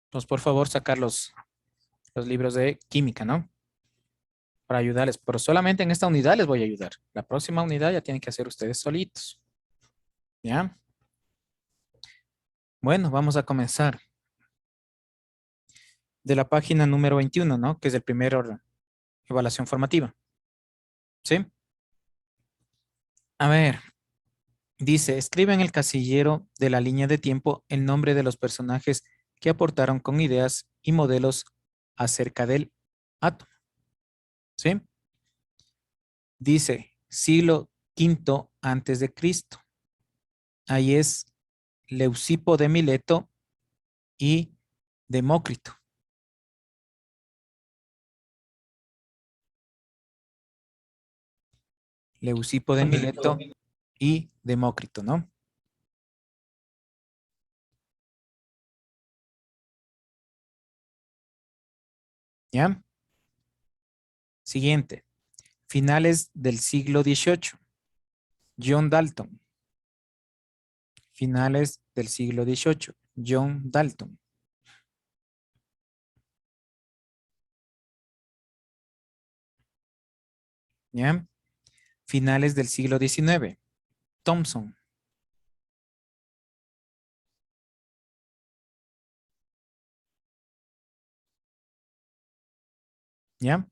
Pues por favor sacar los libros de química, ¿no? Para ayudarles, pero solamente en esta unidad les voy a ayudar. La próxima unidad ya tienen que hacer ustedes solitos. ¿Ya? Bueno, vamos a comenzar. De la página número 21, ¿no? Que es el primer evaluación formativa. ¿Sí? A ver, dice, escribe en el casillero de la línea de tiempo el nombre de los personajes que aportaron con ideas y modelos acerca del átomo. ¿Sí? Dice, siglo V antes de Cristo. Ahí es Leucipo de Mileto y Demócrito. Leucipo de Mileto y Demócrito, ¿no? ¿Ya? Siguiente. Finales del siglo XVIII. John Dalton. Finales del siglo XVIII. John Dalton. ¿Ya? Finales del siglo XIX. Thomson. ¿Ya?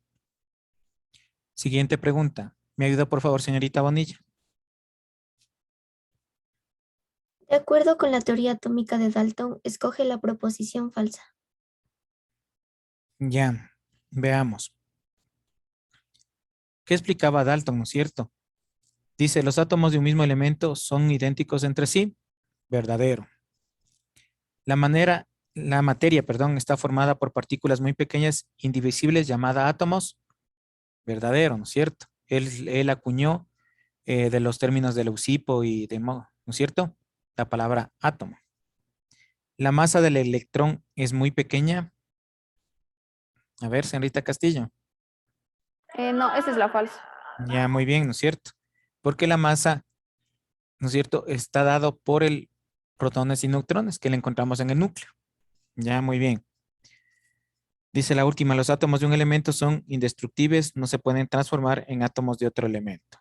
Siguiente pregunta. ¿Me ayuda por favor, señorita Bonilla? De acuerdo con la teoría atómica de Dalton, escoge la proposición falsa. Ya. Veamos. ¿Qué explicaba Dalton, no es cierto? Dice, los átomos de un mismo elemento son idénticos entre sí. Verdadero. La materia, perdón, está formada por partículas muy pequeñas, indivisibles, llamadas átomos. Verdadero, ¿no es cierto? Él acuñó de los términos de Leucipo y de Mo, ¿no es cierto? La palabra átomo. La masa del electrón es muy pequeña. A ver, señorita Castillo. No, esa es la falsa. Ya, muy bien, ¿no es cierto? Porque la masa, ¿no es cierto?, está dado por el protones y neutrones que le encontramos en el núcleo. Ya, muy bien. Dice la última, los átomos de un elemento son indestructibles, no se pueden transformar en átomos de otro elemento.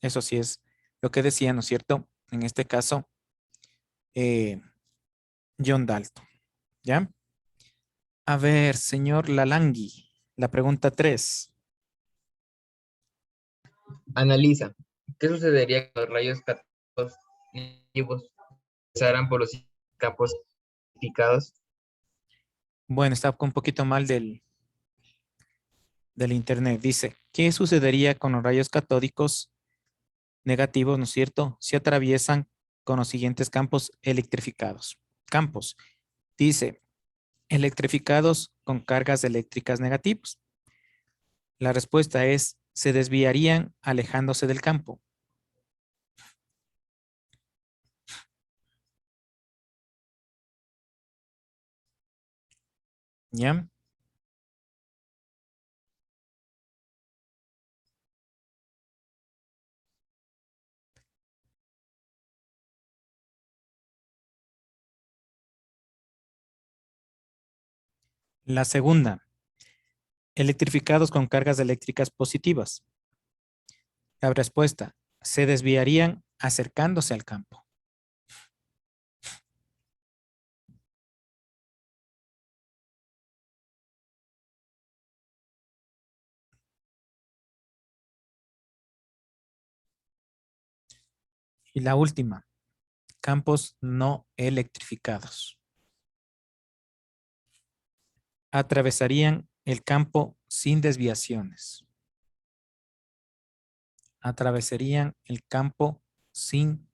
Eso sí es lo que decía, ¿no es cierto? En este caso, eh, John Dalton. ¿Ya? A ver, señor Lalangui, la pregunta 3. Analiza. ¿Qué sucedería con los rayos catódicos negativos pasaran por los campos picados? Bueno, está un poquito mal del internet. Dice, ¿qué sucedería con los rayos catódicos negativos, ¿no es cierto? Si atraviesan con los siguientes campos electrificados. Campos. Dice, electrificados con cargas eléctricas negativas. La respuesta es, se desviarían alejándose del campo. ¿Ya? La segunda, electrificados con cargas eléctricas positivas. La respuesta, se desviarían acercándose al campo. Y la última, campos no electrificados. Atravesarían el campo sin desviaciones. Atravesarían el campo sin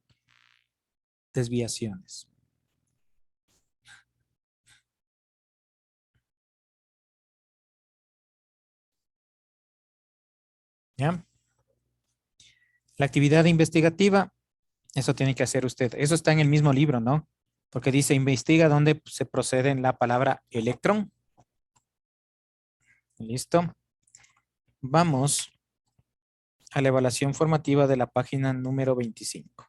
desviaciones. ¿Ya? La actividad investigativa, eso tiene que hacer usted. Eso está en el mismo libro, ¿no? Porque dice, investiga dónde se procede en la palabra electrón. ¿Listo? Vamos a la evaluación formativa de la página número 25.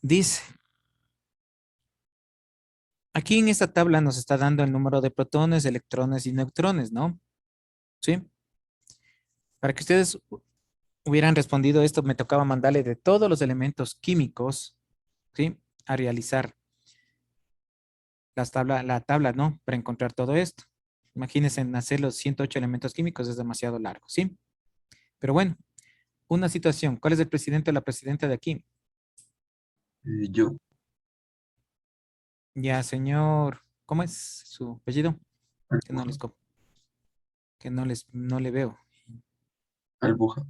Dice, aquí en esta tabla nos está dando el número de protones, electrones y neutrones, ¿no? ¿Sí? Para que ustedes hubieran respondido esto, me tocaba mandarle de todos los elementos químicos, ¿sí? A realizar la tabla, ¿no? Para encontrar todo esto. Imagínense en hacer los 108 elementos químicos, es demasiado largo, ¿sí? Pero bueno, una situación. ¿Cuál es el presidente o la presidenta de aquí? Yo, Ya, señor, ¿cómo es su apellido? Que no les, no le veo. Albuja.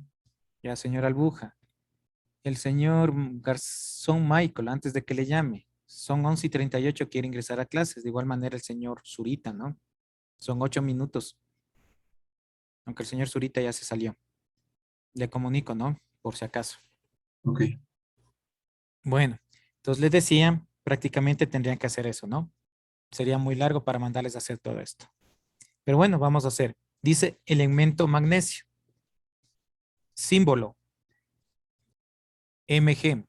Ya, señor Albuja. El señor Garzón Michael, antes de que le llame. Son 11:38, quiere ingresar a clases. De igual manera el señor Zurita, ¿no? Son 8 minutos. Aunque el señor Zurita ya se salió. Le comunico, ¿no? Por si acaso. Ok. Bueno, entonces les decía, prácticamente tendrían que hacer eso, ¿no? Sería muy largo para mandarles a hacer todo esto. Pero bueno, vamos a hacer. Dice elemento magnesio. Símbolo. Mg.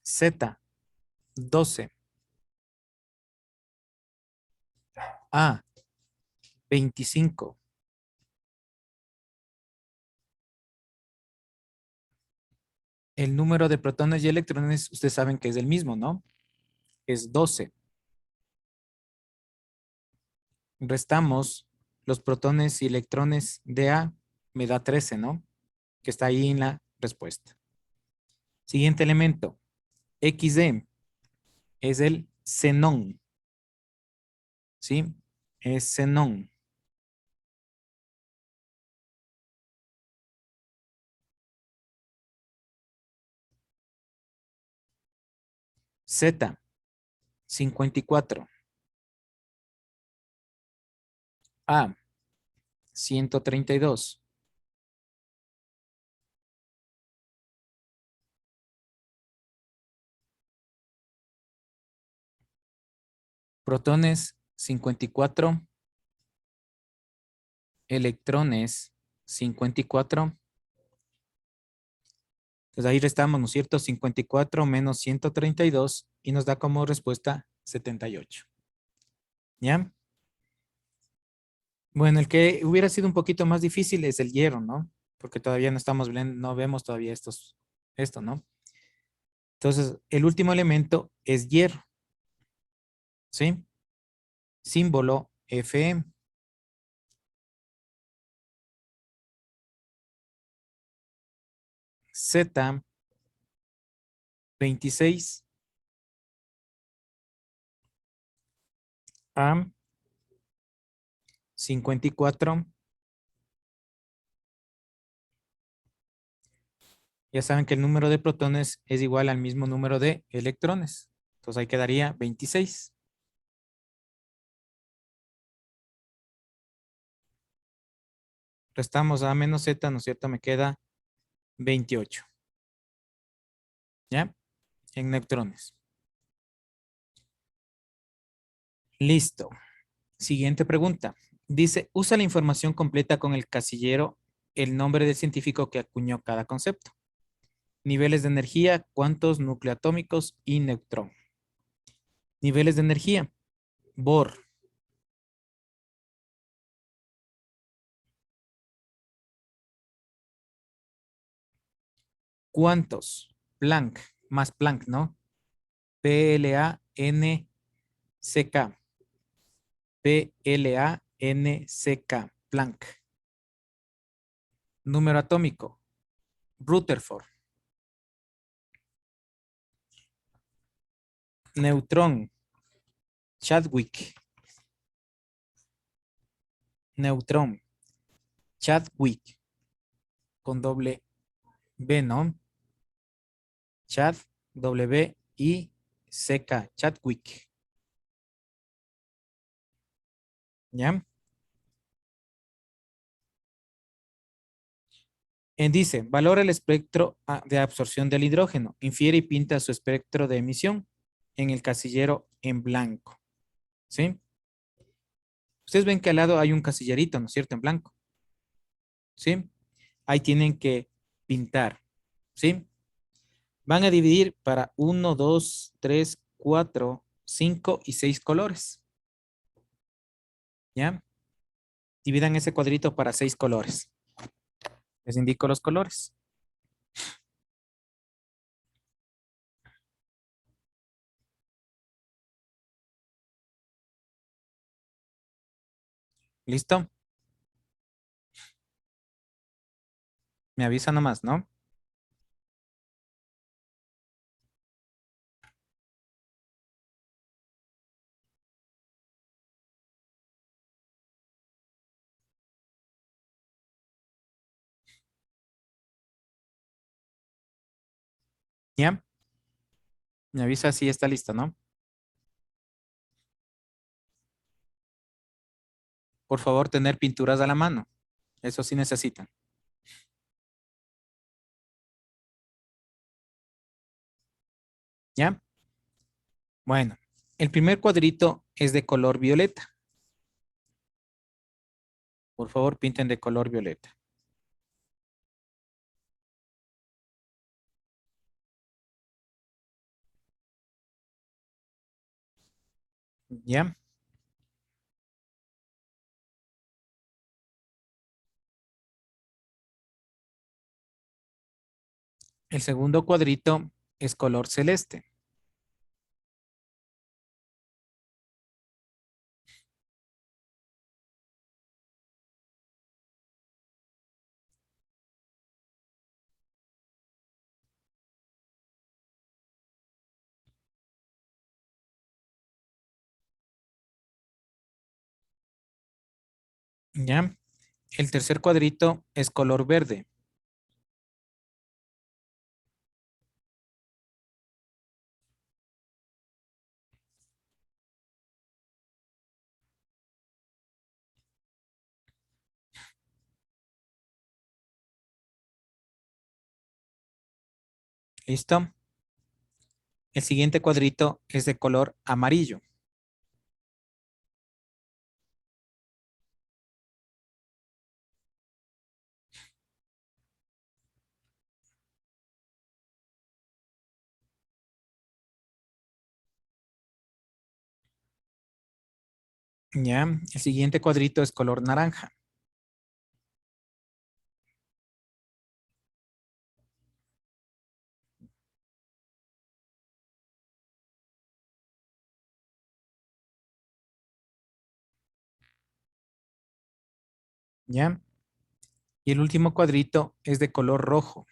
Z. 12. A. 25. El número de protones y electrones, ustedes saben que es el mismo, ¿no? Es 12. Restamos los protones y electrones de A, me da 13, ¿no? Que está ahí en la respuesta. Siguiente elemento, XD, es el xenón, ¿sí? Es xenón. Z, 54. A, 132. Protones, 54. Electrones, 54. Entonces ahí restamos, ¿no es cierto? 54 menos 132 y nos da como respuesta 78. ¿Ya? Bueno, el que hubiera sido un poquito más difícil es el hierro, ¿no? Porque todavía no estamos viendo, no vemos todavía esto, ¿no? Entonces, el último elemento es hierro, ¿sí? Símbolo Fe. Z, 26. A, 54. Ya saben que el número de protones es igual al mismo número de electrones. Entonces ahí quedaría 26. Restamos A menos Z, ¿no es cierto? Me queda 28. ¿Ya? En neutrones. Listo. Siguiente pregunta. Dice, usa la información completa con el casillero, el nombre del científico que acuñó cada concepto. Niveles de energía, cuantos, núcleo atómicos y neutrón. Niveles de energía. Bohr. ¿Cuántos? Planck, más Planck, ¿no? P-L-A-N-C-K. P-L-A-N-C-K. Planck. Número atómico. Rutherford. Neutrón. Chadwick. Neutrón. Chadwick. Con doble B, ¿no? Chad, W-I-C-K. Chadwick. ¿Ya? Dice, valora el espectro de absorción del hidrógeno. Infiere y pinta su espectro de emisión en el casillero en blanco. ¿Sí? Ustedes ven que al lado hay un casillerito, ¿no es cierto? En blanco. ¿Sí? Ahí tienen que pintar, ¿sí? Van a dividir para 1, 2, 3, 4, 5 y 6 colores. ¿Ya? Dividan ese cuadrito para 6 colores. Les indico los colores. ¿Listo? Me avisa nomás, ¿no? ¿Ya? Me avisa si está listo, ¿no? Por favor, tener pinturas a la mano. Eso sí necesitan. ¿Ya? Bueno, el primer cuadrito es de color violeta. Por favor, pinten de color violeta. ¿Ya? El segundo cuadrito es color celeste. ¿Ya? El tercer cuadrito es color verde. ¿Listo? El siguiente cuadrito es de color amarillo. ¿Ya? El siguiente cuadrito es color naranja. ¿Ya? Y el último cuadrito es de color rojo.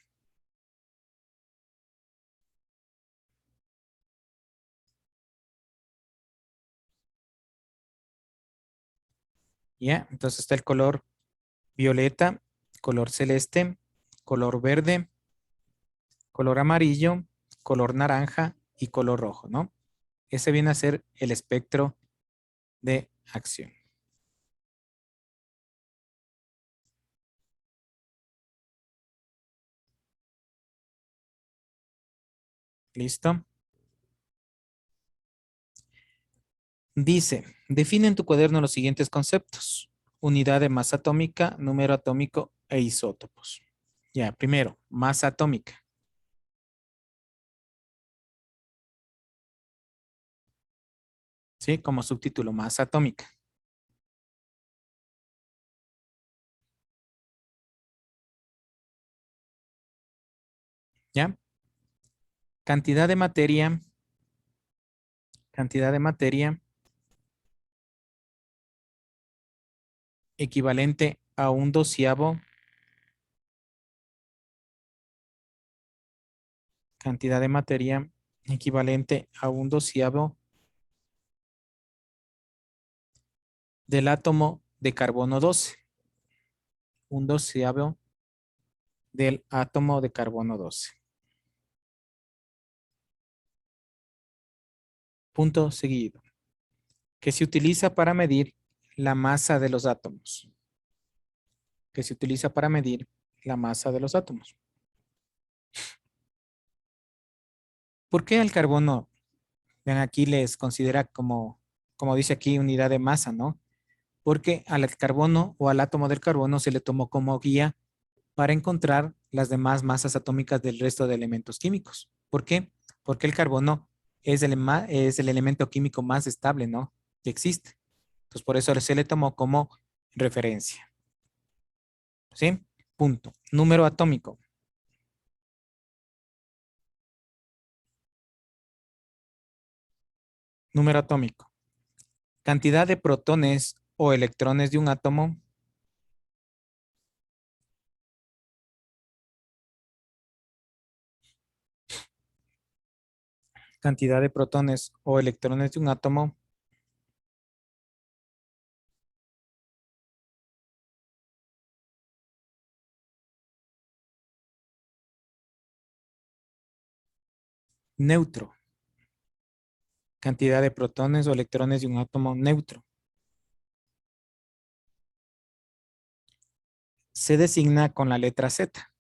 ¿Ya? Entonces está el color violeta, color celeste, color verde, color amarillo, color naranja y color rojo, ¿no? Ese viene a ser el espectro de acción. ¿Listo? Dice, define en tu cuaderno los siguientes conceptos. Unidad de masa atómica, número atómico e isótopos. Ya, primero, masa atómica. ¿Sí? Como subtítulo, masa atómica. ¿Ya? Cantidad de materia equivalente a un doceavo cantidad de materia equivalente a un doceavo del átomo de carbono 12. Un doceavo del átomo de carbono 12. Punto seguido. Que se utiliza para medir la masa de los átomos. Que se utiliza para medir la masa de los átomos. ¿Por qué el carbono? Vean, aquí les considera como dice aquí, unidad de masa, ¿no? Porque al carbono o al átomo del carbono se le tomó como guía para encontrar las demás masas atómicas del resto de elementos químicos. ¿Por qué? Porque el carbono es es el elemento químico más estable, ¿no?, que existe. Entonces, por eso se le tomó como referencia. ¿Sí? Punto. Número atómico. Número atómico. Cantidad de protones o electrones de un átomo. Cantidad de protones o electrones de un átomo. Neutro. Cantidad de protones o electrones de un átomo neutro. Se designa con la letra Z.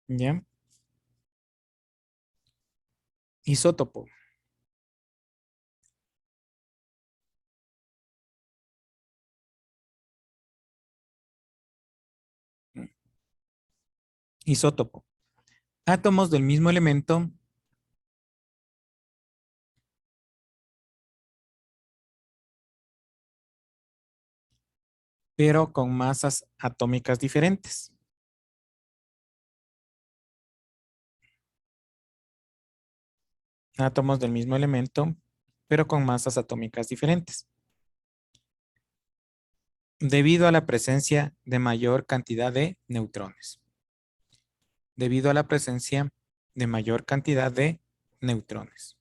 ¿Ya? Isótopo. Isótopo. Átomos del mismo elemento pero con masas atómicas diferentes. Átomos del mismo elemento, pero con masas atómicas diferentes. Debido a la presencia de mayor cantidad de neutrones. Debido a la presencia de mayor cantidad de neutrones.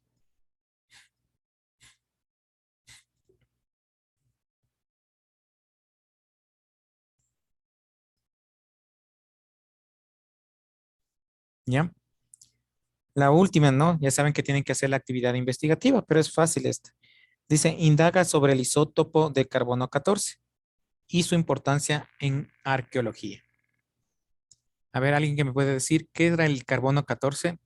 ¿Ya? La última, ¿no? Ya saben que tienen que hacer la actividad investigativa, pero es fácil esta. Dice, indaga sobre el isótopo de carbono 14 y su importancia en arqueología. A ver, alguien que me puede decir qué era el carbono 14.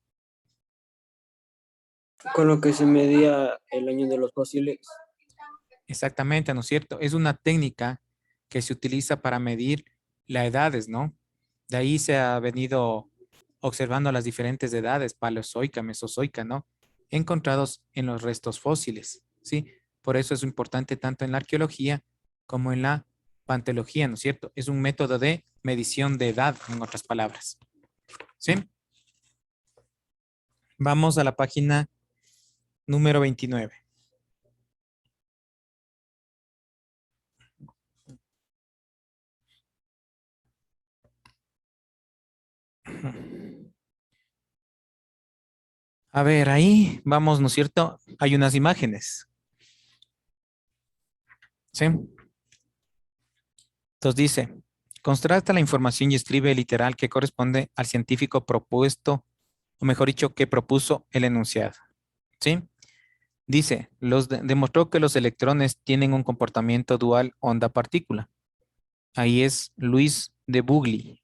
Con lo que se medía el año de los fósiles. Exactamente, ¿no es cierto? Es una técnica que se utiliza para medir las edades, ¿no? De ahí se ha venido observando las diferentes edades, paleozoica, mesozoica, ¿no? Encontrados en los restos fósiles, ¿sí? Por eso es importante tanto en la arqueología como en la paleontología, ¿no es cierto? Es un método de medición de edad, en otras palabras, ¿sí? Vamos a la página número 29. A ver, ahí vamos, ¿no es cierto? Hay unas imágenes. ¿Sí? Entonces dice, contrasta la información y escribe el literal que corresponde al científico propuesto, o mejor dicho, que propuso el enunciado. ¿Sí? Dice, demostró que los electrones tienen un comportamiento dual onda-partícula. Ahí es Luis de Broglie.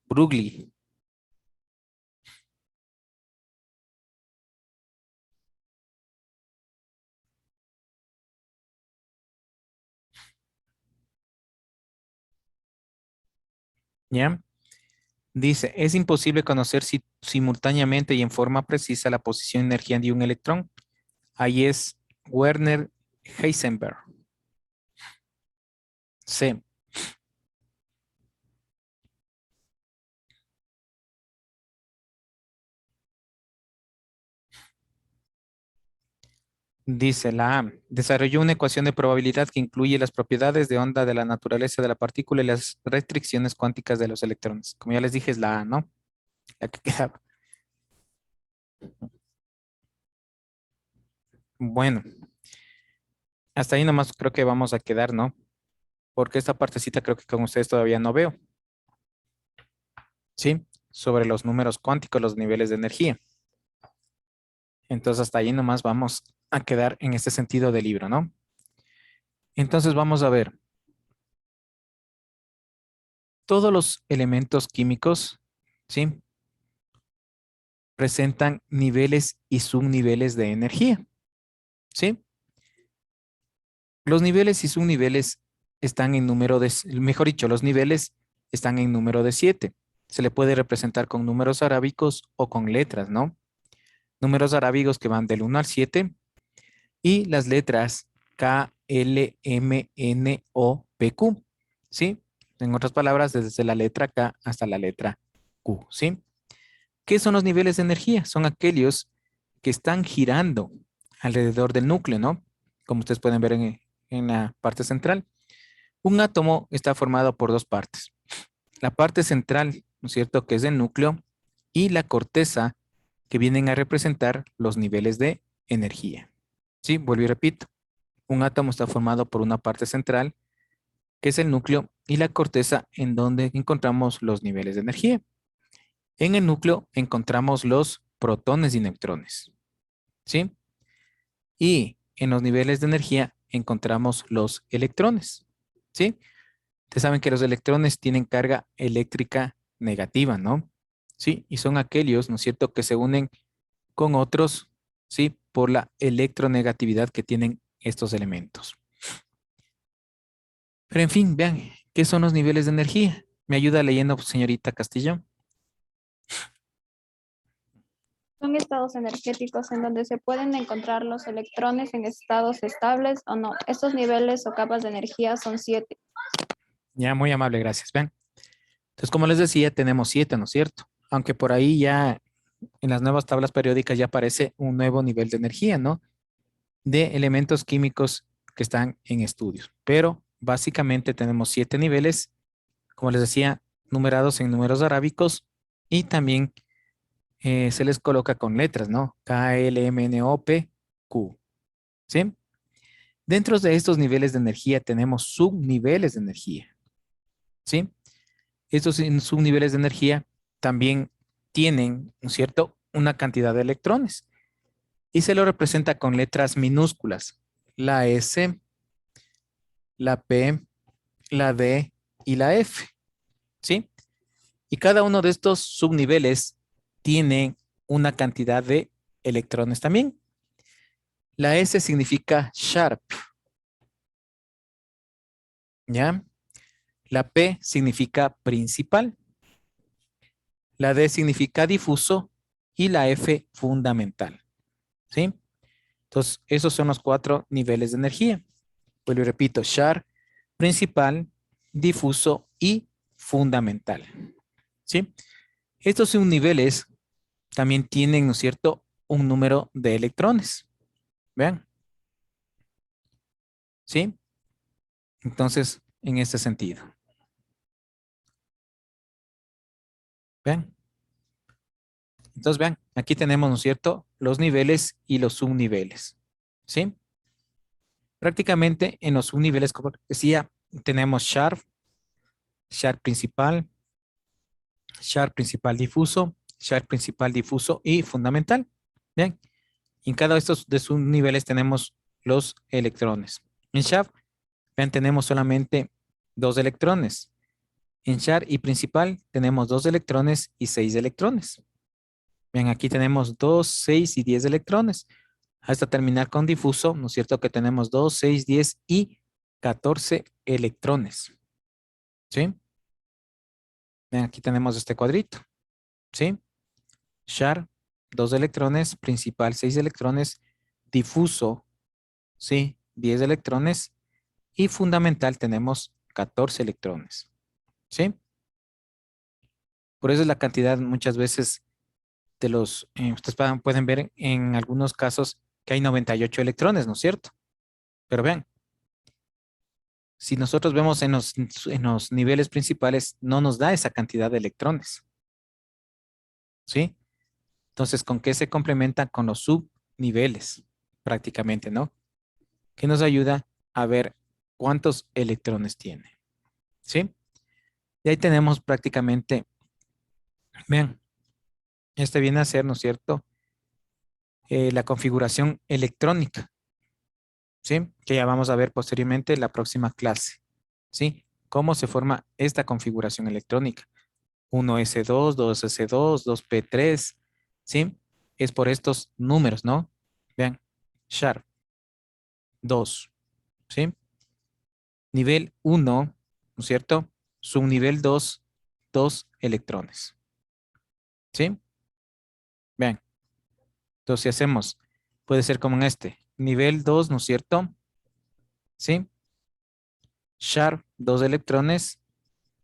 ¿Ya? Dice, es imposible conocer simultáneamente y en forma precisa la posición y energía de un electrón. Ahí es Werner Heisenberg. C. Dice la A. Desarrolló una ecuación de probabilidad que incluye las propiedades de onda de la naturaleza de la partícula y las restricciones cuánticas de los electrones. Como ya les dije, es la A, ¿no? La que queda. Bueno, hasta ahí nomás creo que vamos a quedar, ¿no? Porque esta partecita creo que con ustedes todavía no veo. ¿Sí? Sobre los números cuánticos, los niveles de energía. Entonces hasta ahí nomás vamos a quedar en este sentido del libro, ¿no? Entonces vamos a ver. Todos los elementos químicos, ¿sí? Presentan niveles y subniveles de energía, ¿sí? Los niveles y subniveles están en número de, mejor dicho, los niveles están en número de 7. Se le puede representar con números arábicos o con letras, ¿no? Números arábicos que van del 1 al 7 y las letras K, L, M, N, O, P, Q, ¿sí? En otras palabras, desde la letra K hasta la letra Q, ¿sí? ¿Qué son los niveles de energía? Son aquellos que están girando alrededor del núcleo, ¿no? Como ustedes pueden ver en la parte central. Un átomo está formado por dos partes. La parte central, ¿no es cierto?, que es el núcleo, y la corteza, que vienen a representar los niveles de energía. Sí, vuelvo y repito. Un átomo está formado por una parte central, que es el núcleo, y la corteza, en donde encontramos los niveles de energía. En el núcleo encontramos los protones y neutrones. ¿Sí? Y en los niveles de energía encontramos los electrones. ¿Sí? Ustedes saben que los electrones tienen carga eléctrica negativa, ¿no? Sí, y son aquellos, ¿no es cierto?, que se unen con otros, ¿sí?, por la electronegatividad que tienen estos elementos. Pero en fin, vean, ¿qué son los niveles de energía? ¿Me ayuda leyendo, señorita Castillo? Son estados energéticos en donde se pueden encontrar los electrones en estados estables o no. Estos niveles o capas de energía son 7. Ya, muy amable, gracias. Vean. Entonces, como les decía, tenemos 7, ¿no es cierto? Aunque por ahí ya en las nuevas tablas periódicas ya aparece un nuevo nivel de energía, ¿no? De elementos químicos que están en estudios. Pero básicamente tenemos 7 niveles, como les decía, numerados en números arábicos y también se les coloca con letras, ¿no? K, L, M, N, O, P, Q. ¿Sí? Dentro de estos niveles de energía tenemos subniveles de energía. ¿Sí? Estos subniveles de energía también tienen, ¿no es cierto?, una cantidad de electrones. Y se lo representa con letras minúsculas. La S, la P, la D y la F. ¿Sí? Y cada uno de estos subniveles tiene una cantidad de electrones también. La S significa sharp. ¿Ya? La P significa principal. La D significa difuso y la F fundamental. ¿Sí? Entonces, esos son los 4 niveles de energía. Pues lo repito, sharp, principal, difuso y fundamental. ¿Sí? Estos subniveles también tienen, ¿no es cierto?, un número de electrones. Vean. ¿Sí? Entonces, en este sentido. Vean. Entonces, vean, aquí tenemos, ¿no es cierto?, los niveles y los subniveles. ¿Sí? Prácticamente en los subniveles, como decía, tenemos sharp principal, sharp principal difuso, sharp principal difuso y fundamental. Bien, en cada de estos de subniveles tenemos los electrones. En sharp, vean, tenemos solamente 2 electrones. En sharp y principal tenemos 2 electrones y 6 electrones. Bien, aquí tenemos 2, 6 y 10 electrones. Hasta terminar con difuso, ¿no es cierto?, que tenemos 2, 6, 10 y 14 electrones. ¿Sí? Bien, aquí tenemos este cuadrito. ¿Sí? Sharp, 2 electrones, principal 6 electrones, difuso, ¿sí?, 10 electrones y fundamental tenemos 14 electrones. ¿Sí? Por eso es la cantidad muchas veces de los, ustedes pueden ver en algunos casos que hay 98 electrones, ¿no es cierto? Pero vean, si nosotros vemos en los niveles principales, no nos da esa cantidad de electrones. ¿Sí? Entonces, ¿con qué se complementa? Con los subniveles, prácticamente, ¿no? Que nos ayuda a ver cuántos electrones tiene. ¿Sí? Y ahí tenemos prácticamente, vean, este viene a ser, ¿no es cierto?, la configuración electrónica. ¿Sí? Que ya vamos a ver posteriormente en la próxima clase. ¿Sí? Cómo se forma esta configuración electrónica. 1S2, 2S2, 2P3, ¿sí? Es por estos números, ¿no? Vean, sharp, 2, ¿sí? Nivel 1, ¿no es cierto? Subnivel 2, 2 electrones. ¿Sí? Vean. Entonces, si hacemos, puede ser como en este. Nivel 2, ¿no es cierto? ¿Sí? Sharp, 2 electrones.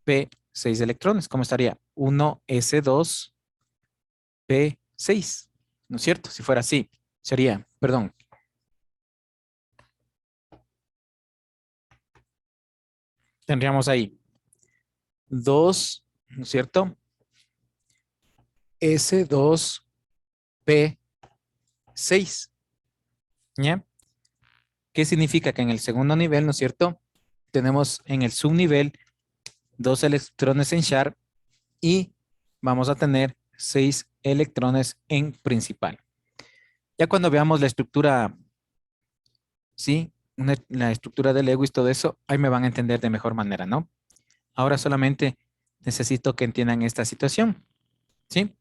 P, 6 electrones. ¿Cómo estaría? 1s2, P6. ¿No es cierto? Si fuera así, sería, perdón. Tendríamos ahí 2, ¿no es cierto? S2, P6. ¿Ya? ¿Qué significa? Que en el segundo nivel, ¿no es cierto? Tenemos en el subnivel 2 electrones en Sharp y vamos a tener 6 electrones en principal. Ya cuando veamos la estructura, ¿sí? La estructura del Lewis, todo eso, ahí me van a entender de mejor manera, ¿no? Ahora solamente necesito que entiendan esta situación, ¿sí?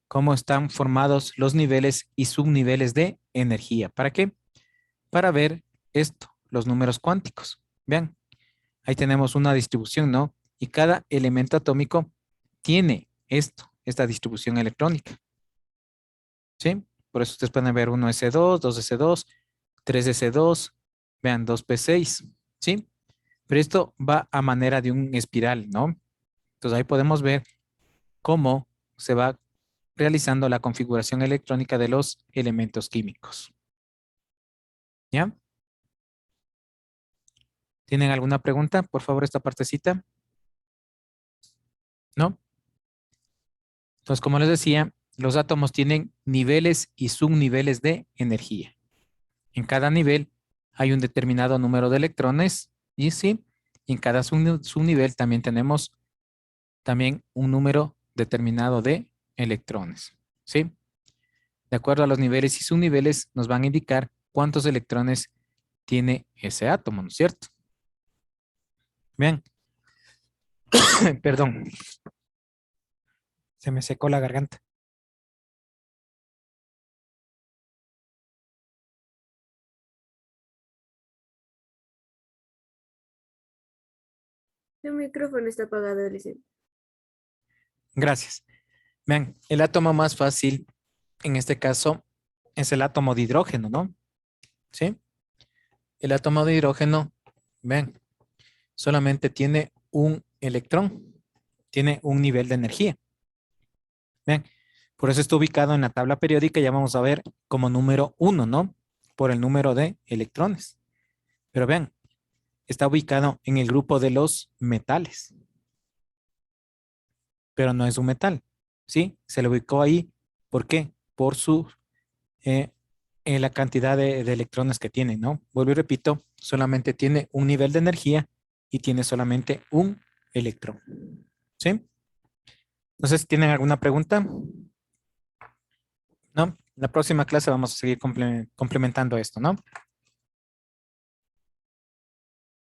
Cómo están formados los niveles y subniveles de energía. ¿Para qué? Para ver esto, los números cuánticos. Vean, ahí tenemos una distribución, ¿no? Y cada elemento atómico tiene esto, esta distribución electrónica. ¿Sí? Por eso ustedes pueden ver 1s2, 2s2, 3s2, vean 2p6, ¿sí? Pero esto va a manera de un espiral, ¿no? Entonces ahí podemos ver cómo se va realizando la configuración electrónica de los elementos químicos. ¿Ya? ¿Tienen alguna pregunta? Por favor, esta partecita. ¿No? Entonces, como les decía, los átomos tienen niveles y subniveles de energía. En cada nivel hay un determinado número de electrones y sí, en cada subnivel también tenemos también un número determinado de electrones. ¿Sí? De acuerdo a los niveles y subniveles nos van a indicar cuántos electrones tiene ese átomo, ¿no es cierto? Vean, perdón, se me secó la garganta. Su micrófono está apagado, Alicia. Gracias. Vean, el átomo más fácil en este caso es el átomo de hidrógeno, ¿no? ¿Sí? El átomo de hidrógeno, vean, solamente tiene un electrón, tiene un nivel de energía. Vean, por eso está ubicado en la tabla periódica, ya vamos a ver como número 1, ¿no? Por el número de electrones. Pero vean, está ubicado en el grupo de los metales. Pero no es un metal, ¿sí? Se le ubicó ahí, ¿por qué? Por su, la cantidad de electrones que tiene, ¿no? Vuelvo y repito, solamente tiene un nivel de energía y tiene solamente un electrón, ¿sí? No sé si tienen alguna pregunta. ¿No? En la próxima clase vamos a seguir complementando esto, ¿no?